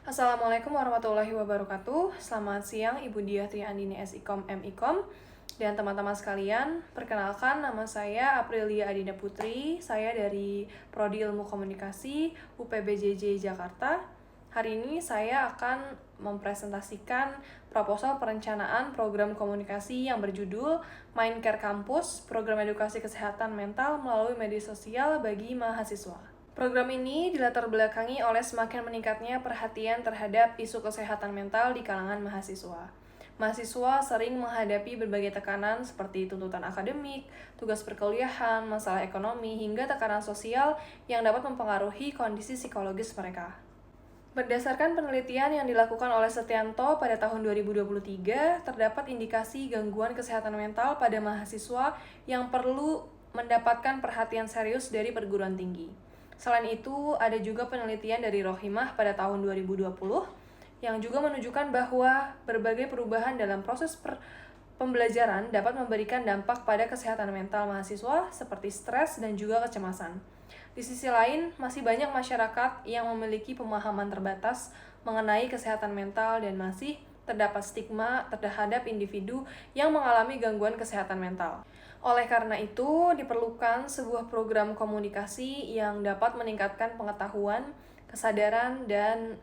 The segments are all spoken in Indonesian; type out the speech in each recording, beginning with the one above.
Assalamualaikum warahmatullahi wabarakatuh. Selamat siang Ibu Diah Triandini SIKOM MIKOM dan teman-teman sekalian. Perkenalkan, nama saya Aprilia Adinda Putri. Saya dari Prodi Ilmu Komunikasi UPBJJ Jakarta. Hari ini saya akan mempresentasikan proposal perencanaan program komunikasi yang berjudul Mindcare Campus, program edukasi kesehatan mental melalui media sosial bagi mahasiswa. Program ini dilatar belakangi oleh semakin meningkatnya perhatian terhadap isu kesehatan mental di kalangan mahasiswa. Mahasiswa sering menghadapi berbagai tekanan seperti tuntutan akademik, tugas perkuliahan, masalah ekonomi, hingga tekanan sosial yang dapat mempengaruhi kondisi psikologis mereka. Berdasarkan penelitian yang dilakukan oleh Setianto pada tahun 2023, terdapat indikasi gangguan kesehatan mental pada mahasiswa yang perlu mendapatkan perhatian serius dari perguruan tinggi. Selain itu, ada juga penelitian dari Rohimah pada tahun 2020 yang juga menunjukkan bahwa berbagai perubahan dalam proses pembelajaran dapat memberikan dampak pada kesehatan mental mahasiswa seperti stres dan juga kecemasan. Di sisi lain, masih banyak masyarakat yang memiliki pemahaman terbatas mengenai kesehatan mental dan masih terdapat stigma terhadap individu yang mengalami gangguan kesehatan mental. Oleh karena itu, diperlukan sebuah program komunikasi yang dapat meningkatkan pengetahuan, kesadaran, dan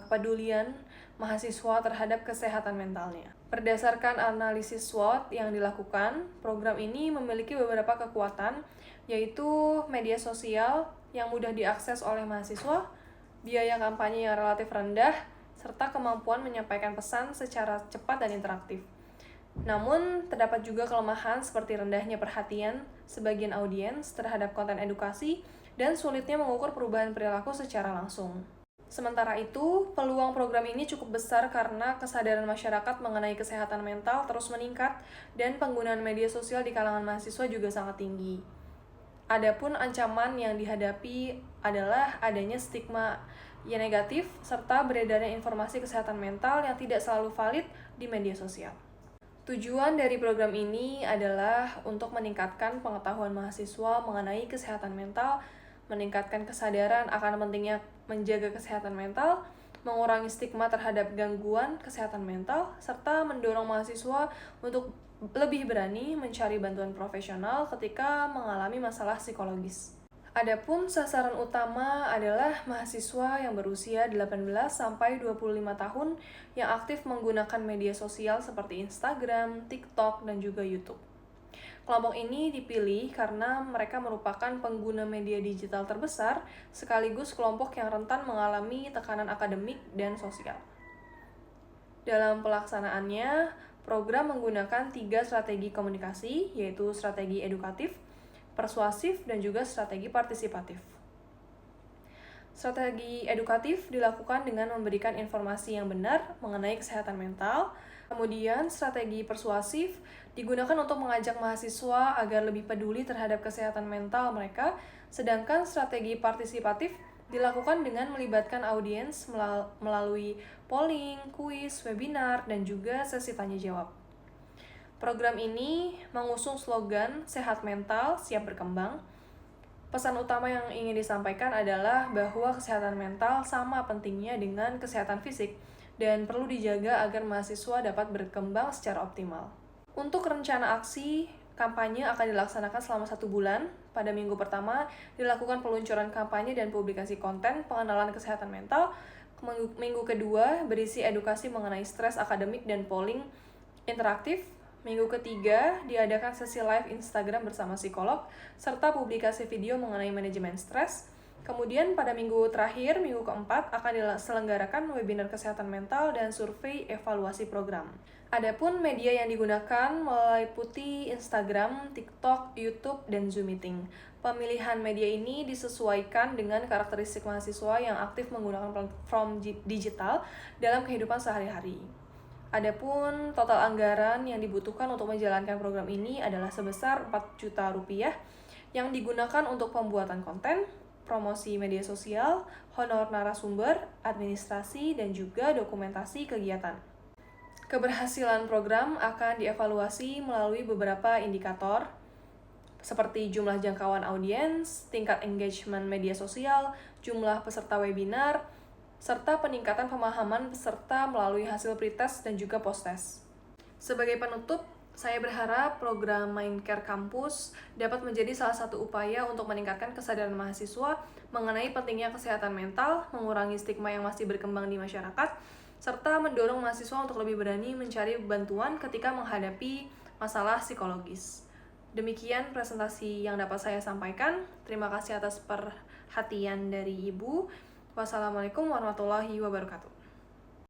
kepedulian mahasiswa terhadap kesehatan mentalnya. Berdasarkan analisis SWOT yang dilakukan, program ini memiliki beberapa kekuatan, yaitu media sosial yang mudah diakses oleh mahasiswa, biaya kampanye yang relatif rendah, serta kemampuan menyampaikan pesan secara cepat dan interaktif. Namun, terdapat juga kelemahan seperti rendahnya perhatian sebagian audiens terhadap konten edukasi dan sulitnya mengukur perubahan perilaku secara langsung. Sementara itu, peluang program ini cukup besar karena kesadaran masyarakat mengenai kesehatan mental terus meningkat dan penggunaan media sosial di kalangan mahasiswa juga sangat tinggi. Adapun ancaman yang dihadapi adalah adanya stigma yang negatif serta beredarnya informasi kesehatan mental yang tidak selalu valid di media sosial. Tujuan dari program ini adalah untuk meningkatkan pengetahuan mahasiswa mengenai kesehatan mental, meningkatkan kesadaran akan pentingnya menjaga kesehatan mental, mengurangi stigma terhadap gangguan kesehatan mental, serta mendorong mahasiswa untuk lebih berani mencari bantuan profesional ketika mengalami masalah psikologis. Adapun sasaran utama adalah mahasiswa yang berusia 18-25 tahun yang aktif menggunakan media sosial seperti Instagram, TikTok, dan juga YouTube. Kelompok ini dipilih karena mereka merupakan pengguna media digital terbesar sekaligus kelompok yang rentan mengalami tekanan akademik dan sosial. Dalam pelaksanaannya, program menggunakan 3 strategi komunikasi, yaitu strategi edukatif, persuasif, dan juga strategi partisipatif. Strategi edukatif dilakukan dengan memberikan informasi yang benar mengenai kesehatan mental. Kemudian, strategi persuasif digunakan untuk mengajak mahasiswa agar lebih peduli terhadap kesehatan mental mereka, sedangkan strategi partisipatif dilakukan dengan melibatkan audiens melalui polling, kuis, webinar, dan juga sesi tanya jawab. Program ini mengusung slogan Sehat Mental, Siap Berkembang. Pesan utama yang ingin disampaikan adalah bahwa kesehatan mental sama pentingnya dengan kesehatan fisik dan perlu dijaga agar mahasiswa dapat berkembang secara optimal. Untuk rencana aksi, kampanye akan dilaksanakan selama 1 bulan. Pada minggu pertama, dilakukan peluncuran kampanye dan publikasi konten pengenalan kesehatan mental. Minggu kedua, berisi edukasi mengenai stres akademik dan polling interaktif. Minggu ketiga, diadakan sesi live Instagram bersama psikolog, serta publikasi video mengenai manajemen stres. Kemudian pada minggu terakhir, minggu keempat, akan diselenggarakan webinar kesehatan mental dan survei evaluasi program. Adapun media yang digunakan meliputi Instagram, TikTok, YouTube, dan Zoom Meeting. Pemilihan media ini disesuaikan dengan karakteristik mahasiswa yang aktif menggunakan platform digital dalam kehidupan sehari-hari. Adapun total anggaran yang dibutuhkan untuk menjalankan program ini adalah sebesar 4 juta rupiah yang digunakan untuk pembuatan konten, promosi media sosial, honor narasumber, administrasi, dan juga dokumentasi kegiatan. Keberhasilan program akan dievaluasi melalui beberapa indikator seperti jumlah jangkauan audiens, tingkat engagement media sosial, jumlah peserta webinar, serta peningkatan pemahaman peserta melalui hasil pretest dan juga post-test. Sebagai penutup, saya berharap program Mindcare Kampus dapat menjadi salah satu upaya untuk meningkatkan kesadaran mahasiswa mengenai pentingnya kesehatan mental, mengurangi stigma yang masih berkembang di masyarakat, serta mendorong mahasiswa untuk lebih berani mencari bantuan ketika menghadapi masalah psikologis. Demikian presentasi yang dapat saya sampaikan. Terima kasih atas perhatian dari Ibu. Wassalamualaikum warahmatullahi wabarakatuh.